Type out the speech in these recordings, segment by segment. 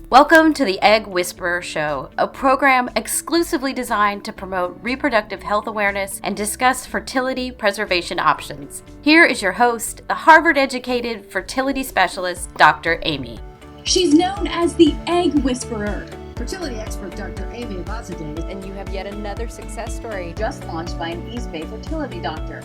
Welcome to the Egg Whisperer Show, a program exclusively designed to promote reproductive health awareness and discuss fertility preservation options. Here is your host, the Harvard-educated fertility specialist, Dr. Amy. She's known as the Egg Whisperer. Fertility expert Dr. Amy Abazadeh. And you have yet another success story just launched by an East Bay fertility doctor.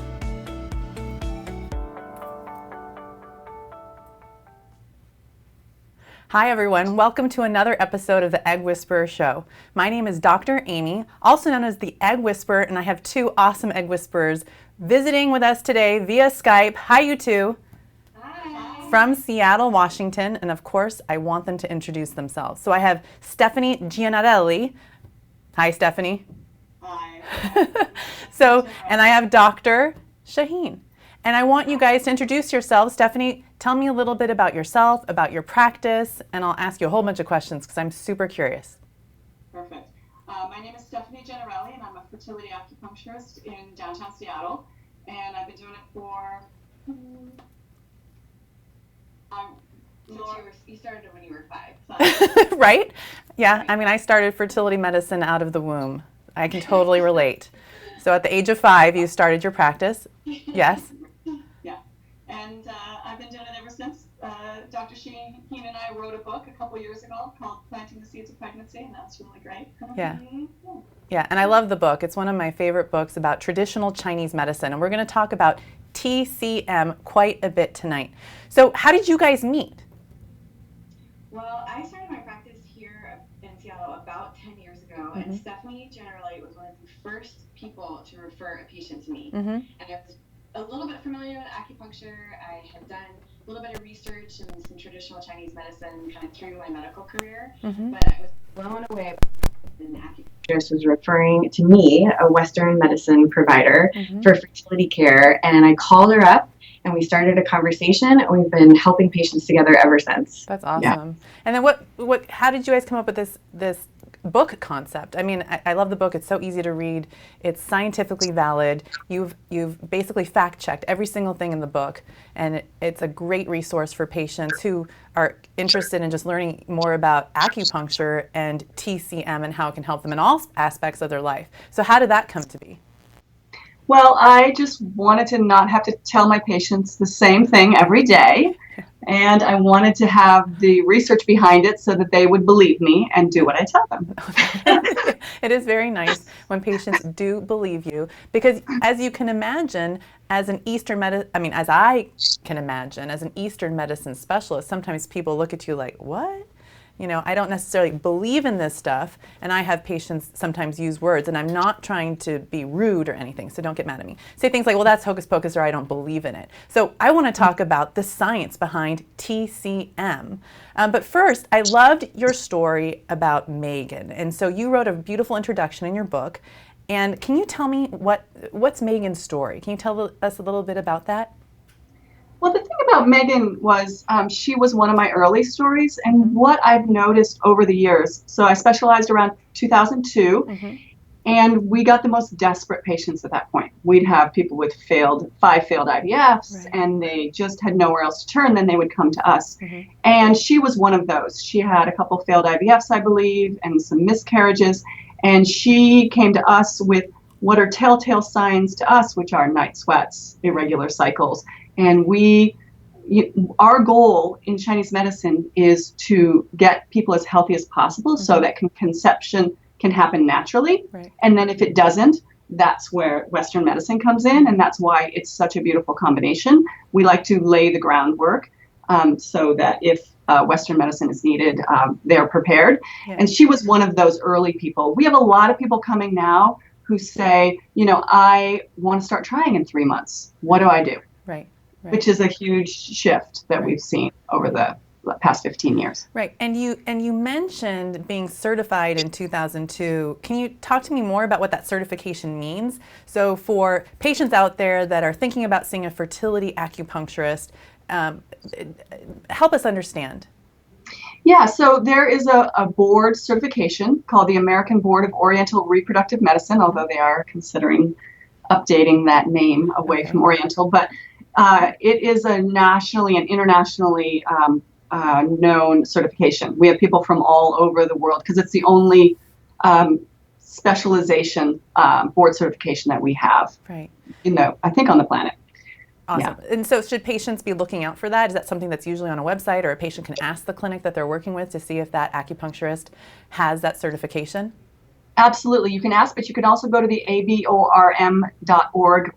Hi everyone, welcome to another episode of the Egg Whisperer Show. My name is Dr. Amy, also known as the Egg Whisperer, and I have two awesome Egg Whisperers visiting with us today via Skype. Hi you two. Hi. From Seattle, Washington, and of course I want them to introduce themselves. So I have Stephanie Gianarelli. Hi Stephanie. Hi. And I have Dr. Shahine. And I want you guys to introduce yourselves. Stephanie, tell me a little bit about yourself, about your practice, and I'll ask you a whole bunch of questions because I'm super curious. Perfect. My name is Stephanie Gianarelli, and I'm a fertility acupuncturist in downtown Seattle. And I've been doing it for... You started when you were 5. So. Right? Yeah, I mean, I started fertility medicine out of the womb. I can totally relate. So at the age of 5, you started your practice. Yes? Yeah. And I've been doing it ever since. Dr. Shahine and I wrote a book a couple years ago called Planting the Seeds of Pregnancy, and that's really great. Yeah. Yeah, and I love the book. It's one of my favorite books about traditional Chinese medicine, and we're going to talk about TCM quite a bit tonight. So how did you guys meet? Well, I started my practice here in Seattle about 10 years ago, and Stephanie Gianarelli was one of the first people to refer a patient to me. And I was a little bit familiar with acupuncture. I had done a little bit of research in some traditional Chinese medicine kind of through my medical career, but I was blown away by an acupuncturist was referring to me, a Western medicine provider, for fertility care, and I called her up and we started a conversation, and we've been helping patients together ever since. That's awesome. Yeah. And then how did you guys come up with this book concept? I mean, I love the book. It's so easy to read. It's scientifically valid. You've basically fact-checked every single thing in the book, and it's a great resource for patients who are interested in just learning more about acupuncture and TCM and how it can help them in all aspects of their life. So how did that come to be? Well, I just wanted to not have to tell my patients the same thing every day. And I wanted to have the research behind it so that they would believe me and do what I tell them. It is very nice when patients do believe you, because as you can imagine, as I can imagine, as an Eastern medicine specialist, sometimes people look at you like, what? You know, I don't necessarily believe in this stuff, and I have patients sometimes use words, and I'm not trying to be rude or anything, so don't get mad at me. Say things like, well, that's hocus pocus, or I don't believe in it. So I want to talk about the science behind TCM. But first, I loved your story about Megan, and so you wrote a beautiful introduction in your book. And can you tell me what's Megan's story? Can you tell us a little bit about that? Well, the thing about Megan was she was one of my early stories, and what I've noticed over the years, so I specialized around 2002, and we got the most desperate patients at that point. We'd have people with 5 failed IVFs, and they just had nowhere else to turn, then they would come to us. And she was one of those. She had a couple failed IVFs, I believe, and some miscarriages, and she came to us with what are telltale signs to us, which are night sweats, irregular cycles. And our goal in Chinese medicine is to get people as healthy as possible so that conception can happen naturally. And then if it doesn't, that's where Western medicine comes in, and that's why it's such a beautiful combination. We like to lay the groundwork so that if Western medicine is needed, they're prepared. And she was one of those early people. We have a lot of people coming now who say, I want to start trying in 3 months. What do I do? Right. Which is a huge shift that we've seen over the past 15 years. Right. And you mentioned being certified in 2002. Can you talk to me more about what that certification means? So for patients out there that are thinking about seeing a fertility acupuncturist, help us understand. Yeah, so there is a board certification called the American Board of Oriental Reproductive Medicine, although they are considering updating that name away from Oriental. But it is a nationally and internationally known certification. We have people from all over the world because it's the only specialization board certification that we have. Right. I think on the planet. Awesome. Yeah. And so should patients be looking out for that? Is that something that's usually on a website, or a patient can ask the clinic that they're working with to see if that acupuncturist has that certification? Absolutely. You can ask, but you can also go to the aborm.org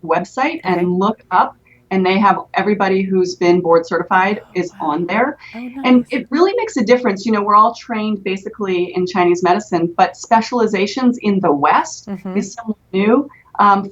website and look up, and they have everybody who's been board certified is on there. Oh, nice. And it really makes a difference. We're all trained basically in Chinese medicine, but specializations in the West is somewhat new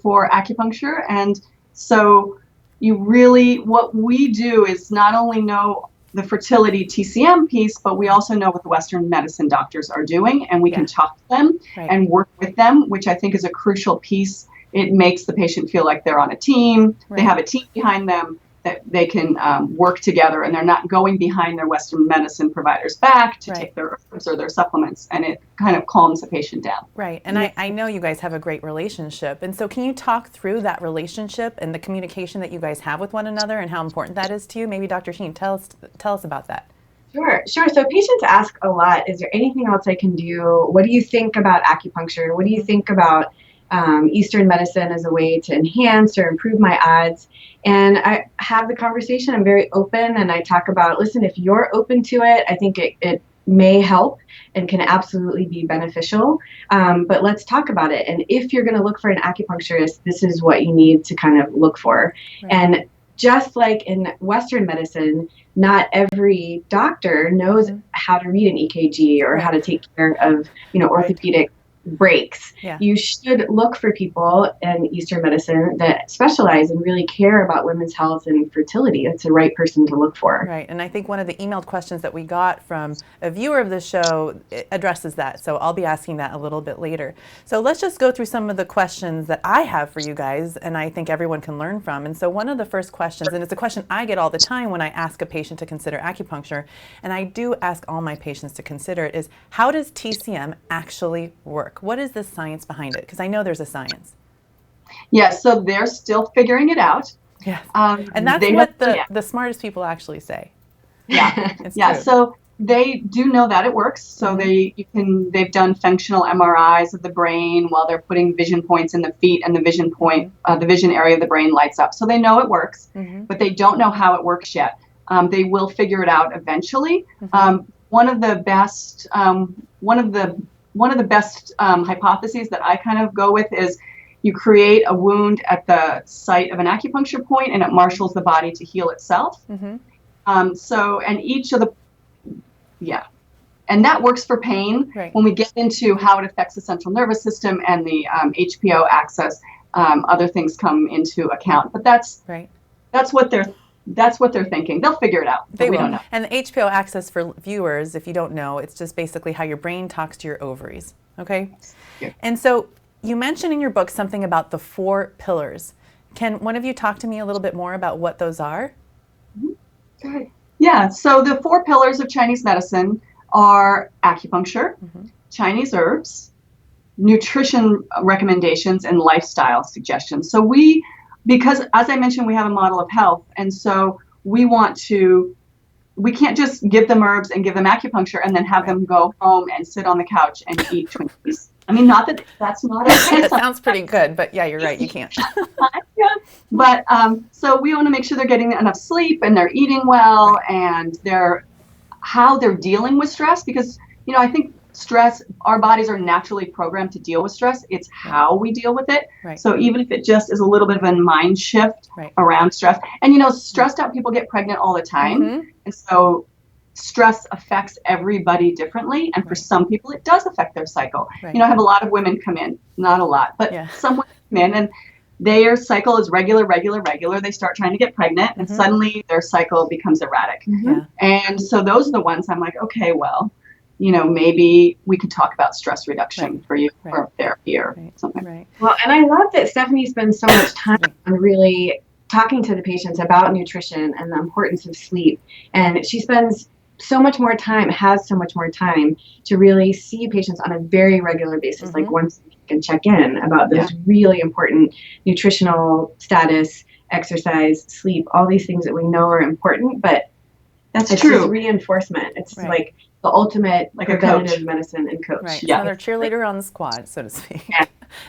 for acupuncture. And so what we do is not only know the fertility TCM piece, but we also know what the Western medicine doctors are doing, and we can talk to them and work with them, which I think is a crucial piece. It makes the patient feel like they're on a team. They have a team behind them that they can work together, and they're not going behind their Western medicine provider's back to take their herbs or their supplements, and it kind of calms the patient down. Right. And I know you guys have a great relationship. And so can you talk through that relationship and the communication that you guys have with one another and how important that is to you? Maybe Dr. Shahine, tell us about that. Sure. So patients ask a lot, is there anything else I can do? What do you think about acupuncture? What do you think about Eastern medicine as a way to enhance or improve my odds? And I have the conversation. I'm very open, and I talk about, listen, if you're open to it, I think it may help and can absolutely be beneficial. But let's talk about it. And if you're going to look for an acupuncturist, this is what you need to kind of look for. Right. And just like in Western medicine, not every doctor knows how to read an EKG or how to take care of, orthopedic breaks. Yeah. You should look for people in Eastern medicine that specialize and really care about women's health and fertility. It's the right person to look for. Right. And I think one of the emailed questions that we got from a viewer of the show addresses that. So I'll be asking that a little bit later. So let's just go through some of the questions that I have for you guys, and I think everyone can learn from. And so one of the first questions, and it's a question I get all the time when I ask a patient to consider acupuncture, and I do ask all my patients to consider it, is how does TCM actually work? What is the science behind it? Because I know there's a science. Yeah, so they're still figuring it out. Yeah, and that's what the smartest people actually say. Yeah, yeah. True. So they do know that it works. So they've done functional MRIs of the brain while they're putting vision points in the feet, and the vision area of the brain lights up. So they know it works, but they don't know how it works yet. They will figure it out eventually. One of the best hypotheses that I kind of go with is you create a wound at the site of an acupuncture point, and it marshals the body to heal itself. And that works for pain. Right. When we get into how it affects the central nervous system and the HPO axis, other things come into account. But that's what they're thinking. They'll figure it out. They will. We don't know. And the HPO axis, for viewers, if you don't know, it's just basically how your brain talks to your ovaries. Okay? Yeah. And so you mentioned in your book something about the 4 pillars. Can one of you talk to me a little bit more about what those are? Okay. Yeah. So the 4 pillars of Chinese medicine are acupuncture, Chinese herbs, nutrition recommendations, and lifestyle suggestions. So because as I mentioned, we have a model of health, and so we can't just give them herbs and give them acupuncture and then have them go home and sit on the couch and eat Twinkies. I mean, not that that's not okay. That sounds pretty good, but yeah, you're right, you can't. But so we want to make sure they're getting enough sleep and they're eating well, and how they're dealing with stress, because I think stress, our bodies are naturally programmed to deal with stress. It's how we deal with it. Right. So even if it just is a little bit of a mind shift around stress, and stressed out people get pregnant all the time, and so stress affects everybody differently, and for some people it does affect their cycle. I have a lot of women come in, not a lot, but some women come in and their cycle is regular. They start trying to get pregnant, and suddenly their cycle becomes erratic. And so those are the ones I'm like, okay, well, maybe we could talk about stress reduction for you, or therapy or something. Right. Well, and I love that Stephanie spends so much time on really talking to the patients about nutrition and the importance of sleep. And she spends so much more time, has so much more time to really see patients on a very regular basis, like once a week, and check in about those really important nutritional status, exercise, sleep, all these things that we know are important. But That's it's true. just reinforcement. It's like the ultimate like a preventative coach. medicine and coach. Right. Yeah. It's another cheerleader on the squad, so to speak. Yeah.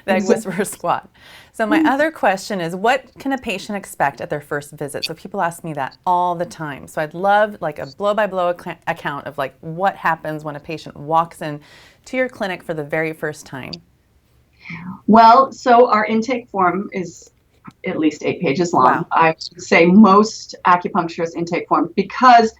The egg whisperer squad. So my other question is, what can a patient expect at their first visit? So people ask me that all the time. So I'd love like a blow-by-blow account of like what happens when a patient walks in to your clinic for the very first time. Well, so our intake form is at least 8 pages long. Wow. I would say most acupuncturists intake form, because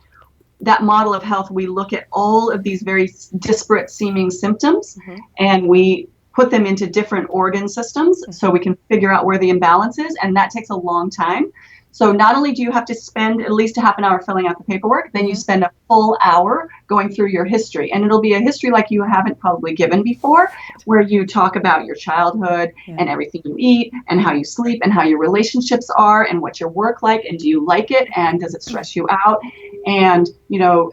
that model of health, we look at all of these very disparate seeming symptoms, and we put them into different organ systems so we can figure out where the imbalance is, and that takes a long time. So not only do you have to spend at least a half an hour filling out the paperwork, then you spend a full hour going through your history. And it'll be a history like you haven't probably given before, where you talk about your childhood and everything you eat and how you sleep and how your relationships are and what your work like and do you like it and does it stress you out, and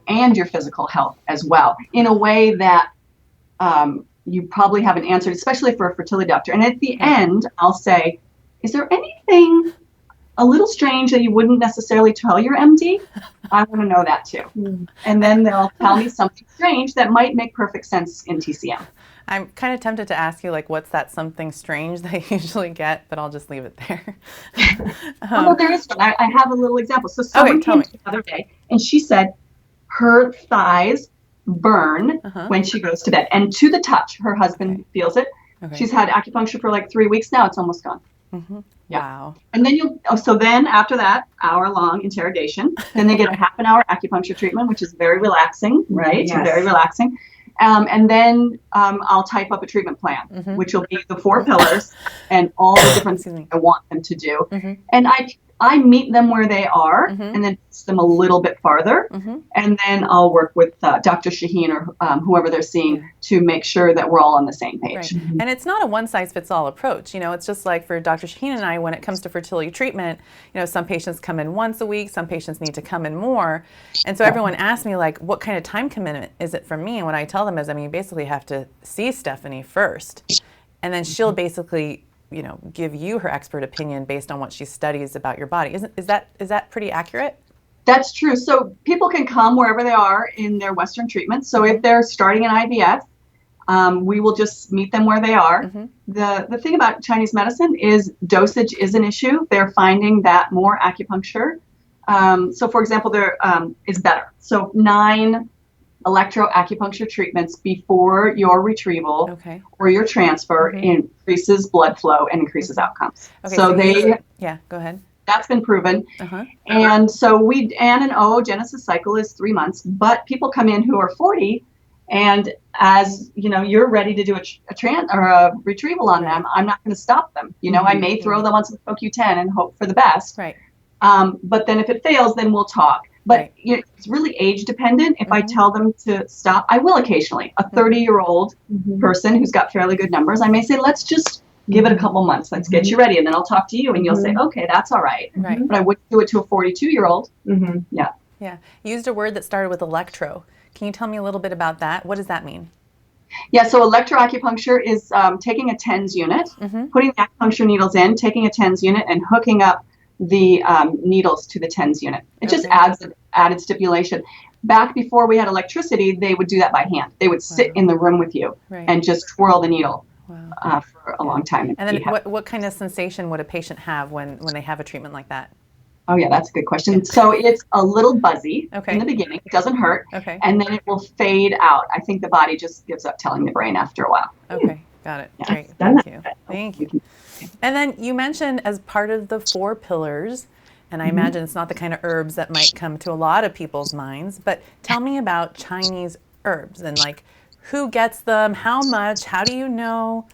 and your physical health as well, in a way that you probably haven't answered, especially for a fertility doctor. And at the end, I'll say, is there anything a little strange that you wouldn't necessarily tell your MD? I want to know that too. And then they'll tell me something strange that might make perfect sense in TCM. I'm kind of tempted to ask you, like, what's that something strange they usually get, but I'll just leave it there. Well, there is one. I have a little example. So someone came the other day, and she said her thighs burn when she goes to bed. And to the touch, her husband feels it. She's had acupuncture for like 3 weeks now. It's almost gone. Yeah. Wow. And then then after that hour-long interrogation, then they get a half an hour acupuncture treatment, which is very relaxing, right? Yes. Very relaxing. And then I'll type up a treatment plan, which will be the 4 pillars and all the different things I want them to do. And I meet them where they are and then push them a little bit farther. And then I'll work with Dr. Shahine or whoever they're seeing to make sure that we're all on the same page. Right. And it's not a one-size-fits-all approach. It's just like for Dr. Shahine and I, when it comes to fertility treatment, some patients come in once a week, some patients need to come in more. And so everyone asks me, like, what kind of time commitment is it for me? And what I tell them is, you basically have to see Stephanie first, and then she'll basically give you her expert opinion based on what she studies about your body. Is that pretty accurate? That's true. So people can come wherever they are in their Western treatment. So if they're starting an IVF, we will just meet them where they are. The thing about Chinese medicine is dosage is an issue. They're finding that more acupuncture. So for example, there is better. So 9 electro acupuncture treatments before your retrieval or your transfer increases blood flow and increases outcomes. So go ahead. That's been proven. And so N and O Genesis cycle is 3 months, but people come in who are 40, and as you're ready to do a retrieval on them, I'm not going to stop them. I may throw them on some CoQ10 and hope for the best. Right. But then if it fails, then we'll talk. But it's really age dependent. If I tell them to stop, I will occasionally. A 30-year-old person who's got fairly good numbers, I may say, let's just give it a couple months. Let's get you ready. And then I'll talk to you and you'll say, okay, that's all right. But I wouldn't do it to a 42-year-old. Yeah. You used a word that started with electro. Can you tell me a little bit about that? What does that mean? Yeah, so electroacupuncture is taking a TENS unit, putting the acupuncture needles in, taking a TENS unit, and hooking up the needles to the TENS unit. It just adds an added stipulation. Back before we had electricity, they would do that by hand. They would sit in the room with you and just twirl the needle for a long time. And then what kind of sensation would a patient have when they have a treatment like that? Oh yeah, that's a good question. So it's a little buzzy in the beginning. It doesn't hurt. And then it will fade out. I think the body just gives up telling the brain after a while. Okay, got it. Great. Thank you. Thank you. And then you mentioned as part of the 4 pillars, and I imagine it's not the kind of herbs that might come to a lot of people's minds, but tell me about Chinese herbs and like who gets them, how much, how do you know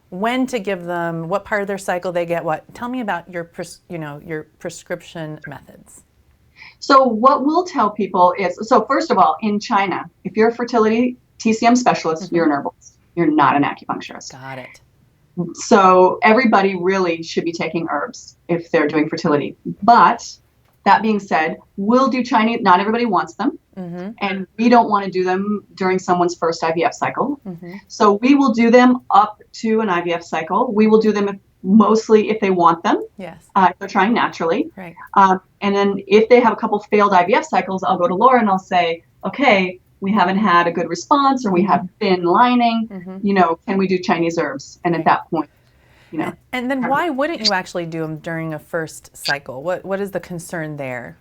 when to give them, what part of their cycle they get what. Tell me about your prescription methods. So what we'll tell people is, so first of all, in China, if you're a fertility TCM specialist, you're an herbalist. You're not an acupuncturist. Got it. So everybody really should be taking herbs if they're doing fertility. But that being said, we'll do Chinese, not everybody wants them. And we don't want to do them during someone's first IVF cycle. So we will do them up to an IVF cycle. We will do them mostly if they want them. Yes. If they're trying naturally. Right. And then if they have a couple failed IVF cycles, I'll go to Lora and I'll say, okay, we haven't had a good response, or we have thin lining, can we do Chinese herbs? And at that point, And then why wouldn't you actually do them during a first cycle? What is the concern there?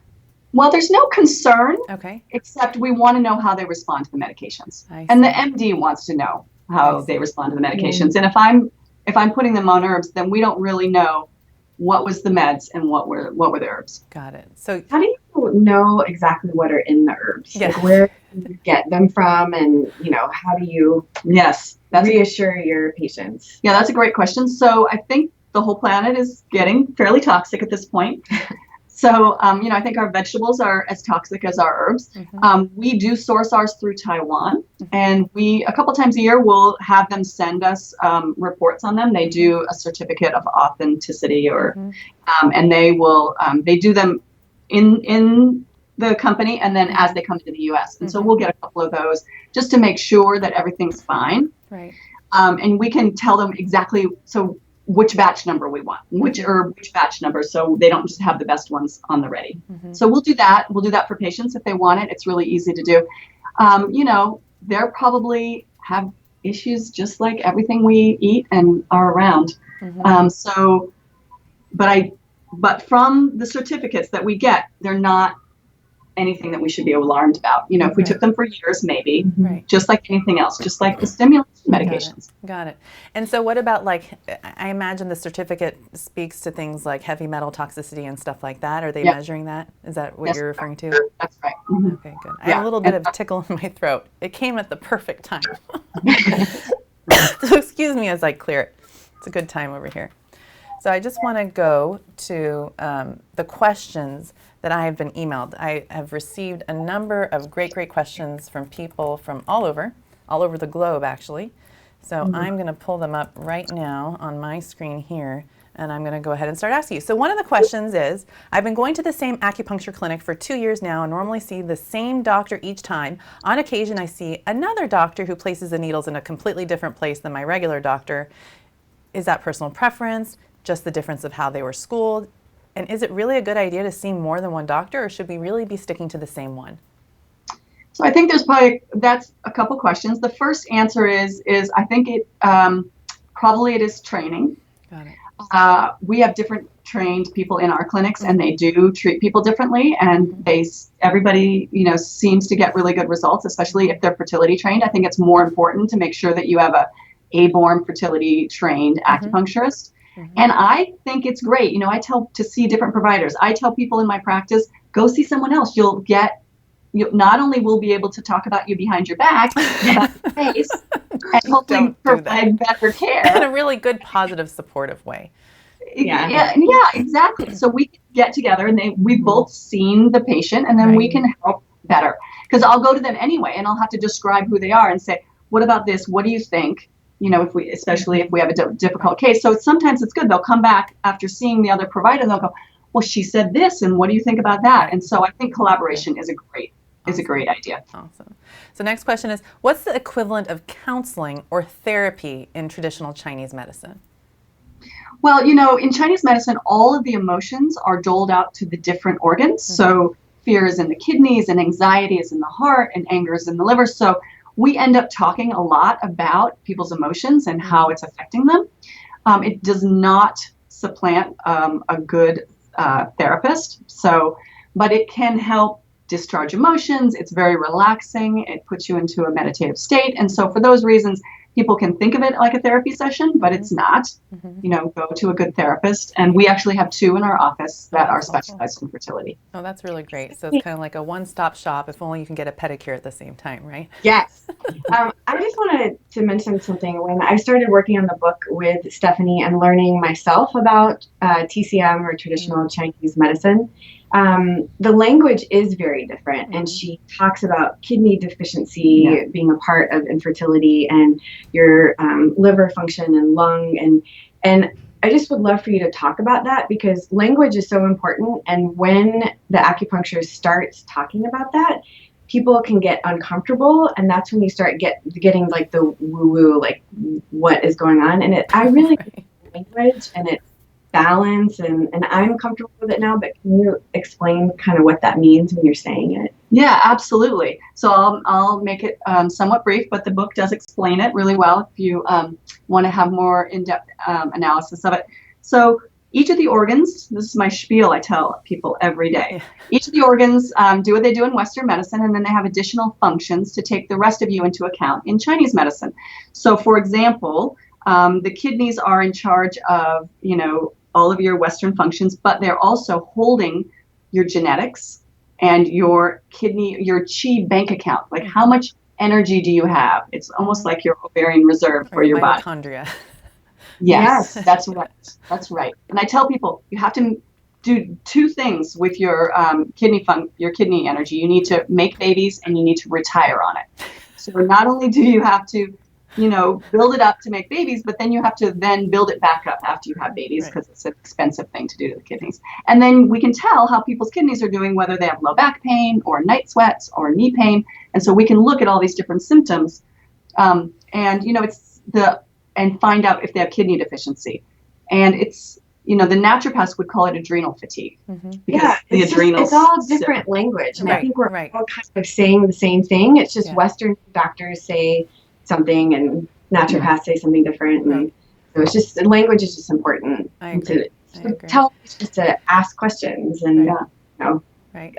Well, there's no concern, okay, except we want to know how they respond to the medications. I And the see. MD wants to know how they respond to the medications. And if I'm putting them on herbs, then we don't really know what was the meds and what were the herbs. Got it. So How do you know exactly what are in the herbs? Yeah. Like, where do you get them from, and how do you reassure your patients? Yeah, that's a great question. So I think the whole planet is getting fairly toxic at this point. So, I think our vegetables are as toxic as our herbs. We do source ours through Taiwan, and a couple times a year, we'll have them send us reports on them. They do a certificate of authenticity, and they do them in the company, and then as they come to the U.S. And so we'll get a couple of those just to make sure that everything's fine. right. And we can tell them exactly which batch number we want, which herb, which batch number, so they don't just have the best ones on the ready. So we'll do that. We'll do that for patients if they want it. It's really easy to do. They're probably have issues just like everything we eat and are around. But from the certificates that we get, they're not anything that we should be alarmed about. If we took them for years, maybe, just like anything else, just like the stimulant medications. Got it. And so what about, I imagine the certificate speaks to things like heavy metal toxicity and stuff like that. Are they measuring that? Is that what you're referring to? That's right. Okay, good. I have a little bit of tickle in my throat. It came at the perfect time. So excuse me as I clear it. It's a good time over here. So I just want to go to the questions that I have been emailed. I have received a number of great questions from people from all over the globe, actually. So I'm going to pull them up right now on my screen here, and I'm going to go ahead and start asking you. So one of the questions is, I've been going to the same acupuncture clinic for 2 years now and normally see the same doctor each time. On occasion, I see another doctor who places the needles in a completely different place than my regular doctor. Is that personal preference? Just the difference of how they were schooled? And is it really a good idea to see more than one doctor, or should we really be sticking to the same one? So I think that's a couple questions. The first answer is I think it is training. Got it. We have different trained people in our clinics, and they do treat people differently, and everybody seems to get really good results, especially if they're fertility trained. I think it's more important to make sure that you have a-born fertility trained acupuncturist. And I think it's great. I tell to see different providers. I tell people in my practice, go see someone else. You not only will be able to talk about you behind your back, but face, and hopefully provide better care. In a really good, positive, supportive way. Yeah, exactly. So we can get together, and we've both seen the patient, and then we can help better. Because I'll go to them anyway, and I'll have to describe who they are and say, what about this? What do you think? Especially if we have a difficult case. So sometimes it's good. They'll come back after seeing the other provider, and they'll go, well, she said this, and what do you think about that? And so I think collaboration is a great idea. Awesome. So next question is, what's the equivalent of counseling or therapy in traditional Chinese medicine? Well, in Chinese medicine, all of the emotions are doled out to the different organs. So fear is in the kidneys, and anxiety is in the heart, and anger is in the liver. So we end up talking a lot about people's emotions and how it's affecting them. It does not supplant a good therapist. But it can help discharge emotions. It's very relaxing. It puts you into a meditative state. And so for those reasons, people can think of it like a therapy session, but it's not. Go to a good therapist. And we actually have 2 in our office that are specialized in fertility. Oh, that's really great. So it's kind of like a one-stop shop, if only you can get a pedicure at the same time, right? Yes. I just wanted to mention something. When I started working on the book with Stephanie and learning myself about TCM, or traditional Chinese medicine, the language is very different, and she talks about kidney deficiency being a part of infertility, and your liver function and lung, and I just would love for you to talk about that, because language is so important, and when the acupuncturist starts talking about that, people can get uncomfortable, and that's when you start getting like the woo-woo, like what is going on, and I really language and it's balance, and I'm comfortable with it now, but can you explain kind of what that means when you're saying it? Yeah, absolutely. So I'll make it somewhat brief, but the book does explain it really well if you want to have more in-depth analysis of it. So each of the organs, this is my spiel I tell people every day. Each of the organs do what they do in Western medicine, and then they have additional functions to take the rest of you into account in Chinese medicine. So for example, the kidneys are in charge of, all of your Western functions, but they're also holding your genetics and your kidney, your chi bank account. Like how much energy do you have? It's almost like your ovarian reserve for your body. Mitochondria. Yes, that's right. That's right. And I tell people you have to do two things with your kidney energy. You need to make babies and you need to retire on it. So not only do you have to build it up to make babies, but then you have to then build it back up after you have babies because it's an expensive thing to do to the kidneys. And then we can tell how people's kidneys are doing, whether they have low back pain or night sweats or knee pain. And so we can look at all these different symptoms and find out if they have kidney deficiency. And it's, the naturopaths would call it adrenal fatigue. Because the adrenals. It's all different language. And I think we're all kind of saying the same thing. It's just Western doctors say something and naturopaths say something different. And so it's just, language is just important. I agree. Tell just to ask questions and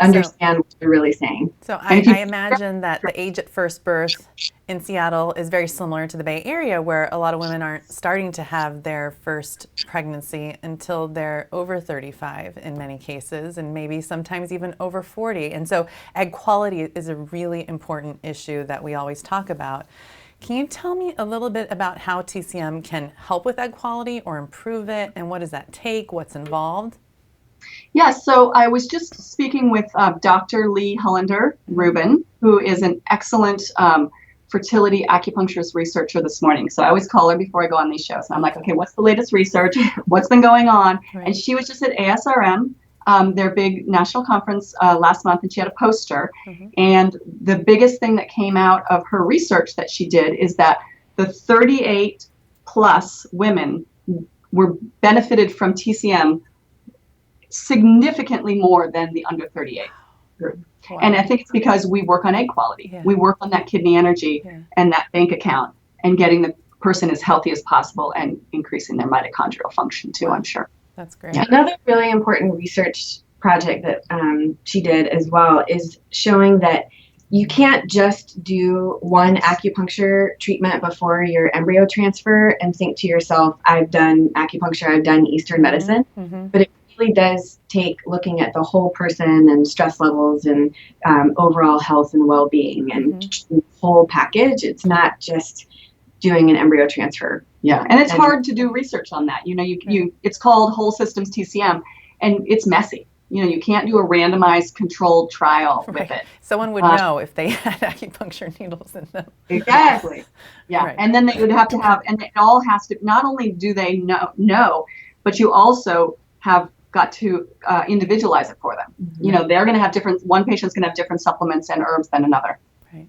understand what you're really saying. So I imagine that the age at first birth in Seattle is very similar to the Bay Area, where a lot of women aren't starting to have their first pregnancy until they're over 35 in many cases, and maybe sometimes even over 40. And so egg quality is a really important issue that we always talk about. Can you tell me a little bit about how TCM can help with egg quality or improve it, and what does that take? What's involved? Yeah, so I was just speaking with Dr. Lee Hullender-Rubin, who is an excellent fertility acupuncturist researcher this morning. So I always call her before I go on these shows. And I'm like, okay, what's the latest research? What's been going on? Right. And she was just at ASRM, their big national conference last month, and she had a poster. And the biggest thing that came out of her research that she did is that the 38 plus women were benefited from TCM significantly more than the under 38 group. Wow. And I think it's because we work on egg quality. We work on that kidney energy and that bank account and getting the person as healthy as possible and increasing their mitochondrial function too, I'm sure. That's great. Another really important research project that she did as well is showing that you can't just do one acupuncture treatment before your embryo transfer and think to yourself, I've done acupuncture, I've done Eastern medicine, but it really does take looking at the whole person and stress levels and overall health and well-being and the whole package. It's not just doing an embryo transfer. Yeah, and it's hard to do research on that. It's called whole systems TCM, and it's messy. You can't do a randomized controlled trial with it. Someone would know if they had acupuncture needles in them. Exactly. Yeah, and then they would have to have, and it all has to, not only do they know, but you also have got to individualize it for them. They're going to have one patient's going to have different supplements and herbs than another. Right.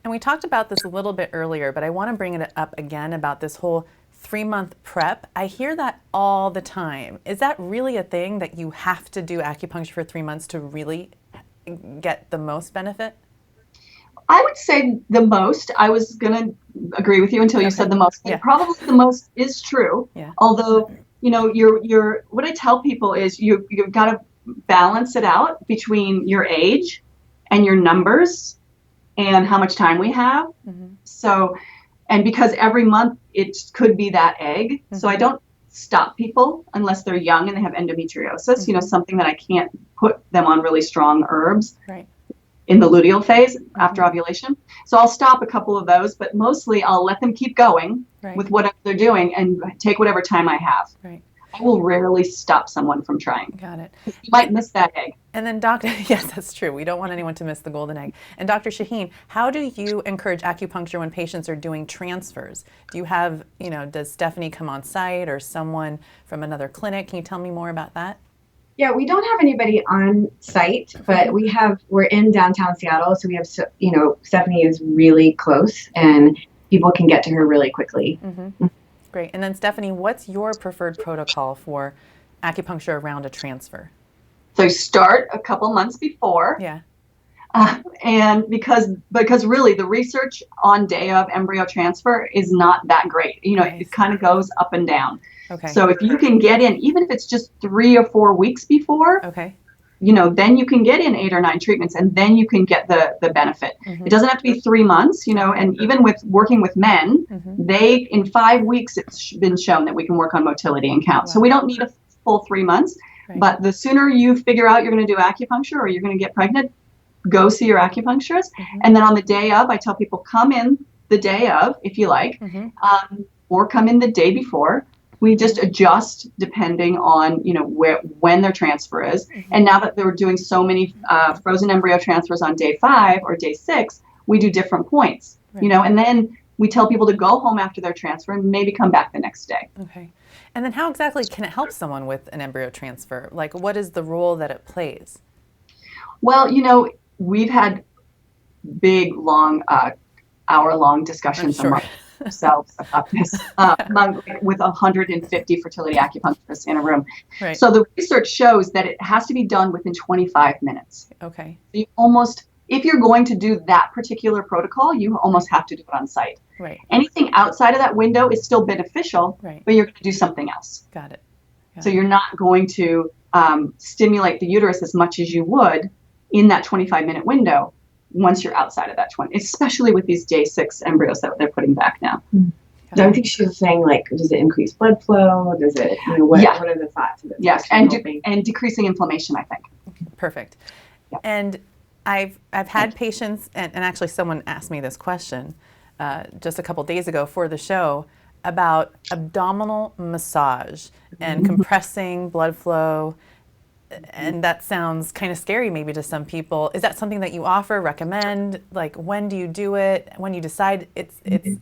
And we talked about this a little bit earlier, but I want to bring it up again about this whole 3-month prep. I hear that all the time. Is that really a thing, that you have to do acupuncture for 3 months to really get the most benefit? I would say the most. I was going to agree with you until you said the most. Yeah. Probably the most is true. Yeah. Although, what I tell people is you've got to balance it out between your age and your numbers and how much time we have. So, and because every month it could be that egg. So I don't stop people unless they're young and they have endometriosis, something that I can't put them on really strong herbs in the luteal phase after ovulation. So I'll stop a couple of those, but mostly I'll let them keep going with whatever they're doing and take whatever time I have. I will rarely stop someone from trying. Got it. You might miss that egg. And then yes, that's true. We don't want anyone to miss the golden egg. And Dr. Shahine, how do you encourage acupuncture when patients are doing transfers? Do you have, does Stephanie come on site or someone from another clinic? Can you tell me more about that? Yeah, we don't have anybody on site, but we're in downtown Seattle, so we have, Stephanie is really close and people can get to her really quickly. Great. And then Stephanie, what's your preferred protocol for acupuncture around a transfer? So start a couple months before. Yeah. And because really the research on day of embryo transfer is not that great. It kind of goes up and down. Okay. So if you can get in, even if it's just 3 or 4 weeks before, okay, then you can get in 8 or 9 treatments, and then you can get the benefit. It doesn't have to be 3 months, and even with working with men, they, in 5 weeks, it's been shown that we can work on motility and count. Wow. So we don't need a full 3 months, but the sooner you figure out you're going to do acupuncture or you're going to get pregnant, go see your acupuncturist. And then on the day of, I tell people, come in the day of, if you like, or come in the day before. We just adjust depending on, when their transfer is. And now that they're doing so many frozen embryo transfers on day 5 or day 6, we do different points, and then we tell people to go home after their transfer and maybe come back the next day. Okay. And then how exactly can it help someone with an embryo transfer? Like, what is the role that it plays? Well, we've had big, long, hour-long discussions among ourselves about this with 150 fertility acupuncturists in a room. Right. So the research shows that it has to be done within 25 minutes. Okay. If you're going to do that particular protocol, you almost have to do it on site. Right. Anything outside of that window is still beneficial, but you're going to do something else. Got it. So you're not going to stimulate the uterus as much as you would in that 25-minute window once you're outside of that 20, especially with these day 6 embryos that they're putting back now. I think she was saying, does it increase blood flow? Does it, what are the thoughts of it? Yes, and decreasing inflammation, I think. Perfect. Yeah. And I've had patients, and actually someone asked me this question just a couple days ago for the show about abdominal massage and compressing blood flow. And that sounds kind of scary maybe to some people. Is that something that you offer, recommend? Like, when do you do it? When you decide it's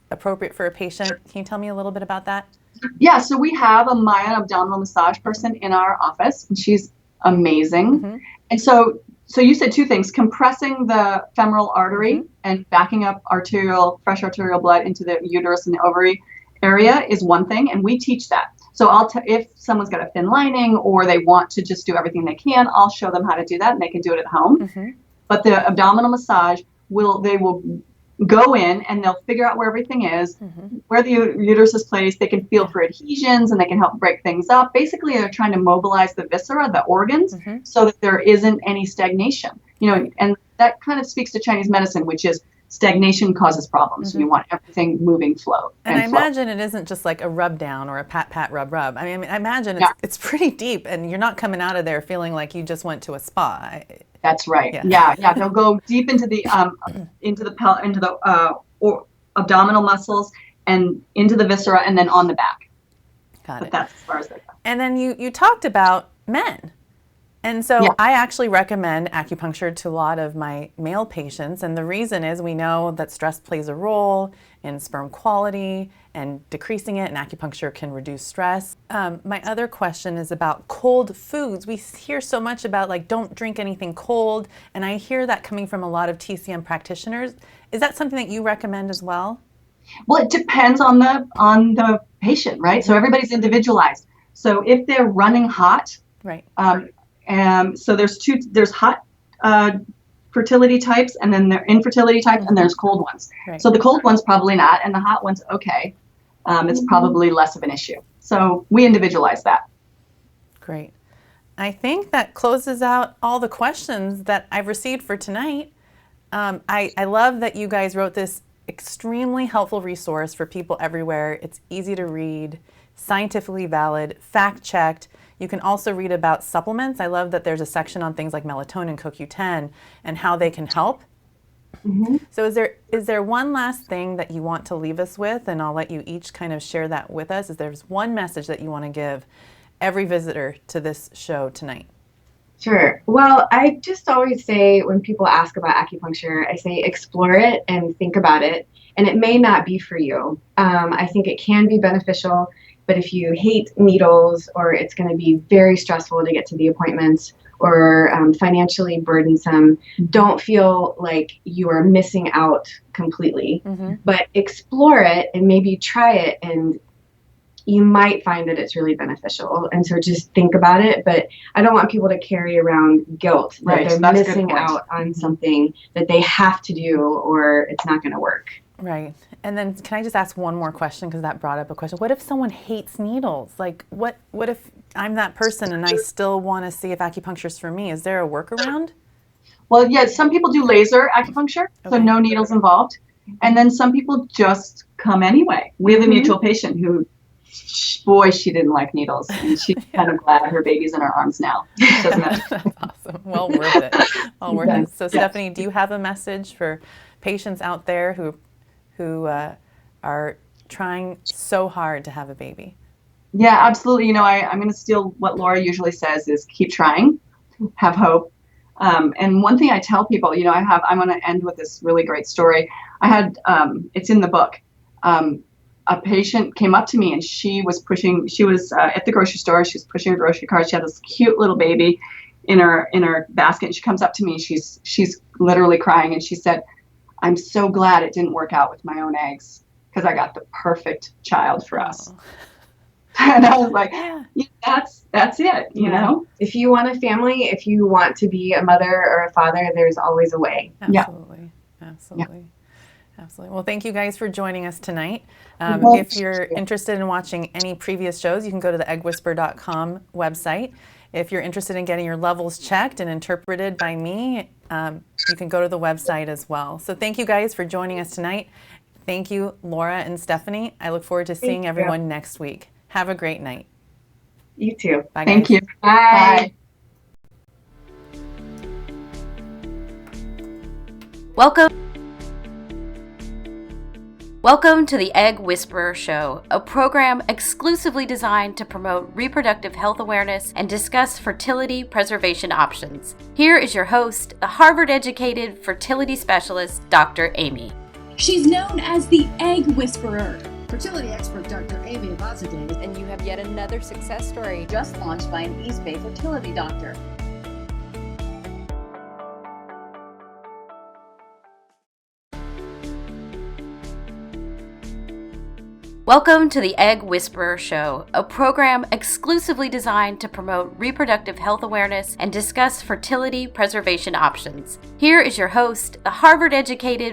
appropriate for a patient? Can you tell me a little bit about that? Yeah, so we have a Mayan abdominal massage person in our office, and she's amazing. And so you said 2 things: compressing the femoral artery and backing up fresh arterial blood into the uterus and the ovary area is one thing, and we teach that. So if someone's got a thin lining or they want to just do everything they can, I'll show them how to do that, and they can do it at home. But the abdominal massage they will go in and they'll figure out where everything is, where the uterus is placed. They can feel for adhesions and they can help break things up. Basically, they're trying to mobilize the viscera, the organs, so that there isn't any stagnation. And that kind of speaks to Chinese medicine, which is stagnation causes problems. You want everything moving, flow. And I imagine it isn't just like a rub down or a pat, pat, rub, rub. I mean, I imagine it's pretty deep, and you're not coming out of there feeling like you just went to a spa. That's right. Yeah. They'll go deep into the abdominal muscles and into the viscera, and then on the back. Got it. That's as far as they go. And then you talked about men. And so I actually recommend acupuncture to a lot of my male patients. And the reason is we know that stress plays a role in sperm quality and decreasing it, and acupuncture can reduce stress. My other question is about cold foods. We hear so much about don't drink anything cold, and I hear that coming from a lot of TCM practitioners. Is that something that you recommend as well? Well, it depends on the patient, right? So everybody's individualized. So if they're running hot, right. So there's hot fertility types, and then there are infertility types, and there's cold ones. Right. So the cold ones probably not, and the hot ones okay. It's probably less of an issue. So we individualize that. Great. I think that closes out all the questions that I've received for tonight. I love that you guys wrote this extremely helpful resource for people everywhere. It's easy to read, scientifically valid, fact-checked. You can also read about supplements. I love that there's a section on things like melatonin, CoQ10, and how they can help. So is there one last thing that you want to leave us with? And I'll let you each kind of share that with us. Is there's one message that you want to give every visitor to this show tonight? Sure. Well, I just always say when people ask about acupuncture, I say explore it and think about it. And it may not be for you. I think it can be beneficial. But if you hate needles, or it's going to be very stressful to get to the appointments, or financially burdensome, don't feel like you are missing out completely. But explore it and maybe try it and you might find that it's really beneficial. And so just think about it. But I don't want people to carry around guilt that Right, they're that's a good missing point. out on something that they have to do or it's not going to work. Right. And then can I just ask one more question, because that brought up a question. What if someone hates needles? Like what if I'm that person and I still want to see if acupuncture is for me? Is there a workaround? Well, yeah, some people do laser acupuncture, so Okay. no needles involved. And then some people just come anyway. We have a mutual patient who, boy, she didn't like needles. And she's kind of glad her baby's in her arms now. Doesn't matter. That's awesome. Well worth it. Well worth it. So Stephanie, do you have a message for patients out there who are trying so hard to have a baby? Yeah, absolutely. You know, I'm going to steal what Lora usually says is keep trying, have hope. And one thing I tell people, you know, I'm going to end with this really great story. I had, it's in the book. A patient came up to me and she was at the grocery store. She was pushing her grocery cart. She had this cute little baby in her basket. And she comes up to me and she's literally crying. And she said, I'm so glad it didn't work out with my own eggs because I got the perfect child for us. Oh. And I was like, yeah, that's it, you know? If you want a family, if you want to be a mother or a father, there's always a way. Absolutely. Yeah. Absolutely. Yeah. Absolutely. Well, thank you guys for joining us tonight. Well, if you're interested in watching any previous shows, you can go to the eggwhisperer.com website. If you're interested in getting your levels checked and interpreted by me, you can go to the website as well. So thank you guys for joining us tonight. Thank you, Lora and Stephanie. I look forward to seeing everyone next week. Have a great night. You too. Bye, Thank guys. you. Bye. Welcome to the Egg Whisperer Show, a program exclusively designed to promote reproductive health awareness and discuss fertility preservation options. Here is your host, the Harvard-educated fertility specialist, Dr. Amy. She's known as the Egg Whisperer. Fertility expert Dr. Amy Abazadeh And you have yet another success story. just launched by an East Bay fertility doctor. Welcome to the Egg Whisperer Show, a program exclusively designed to promote reproductive health awareness and discuss fertility preservation options. Here is your host, the Harvard-educated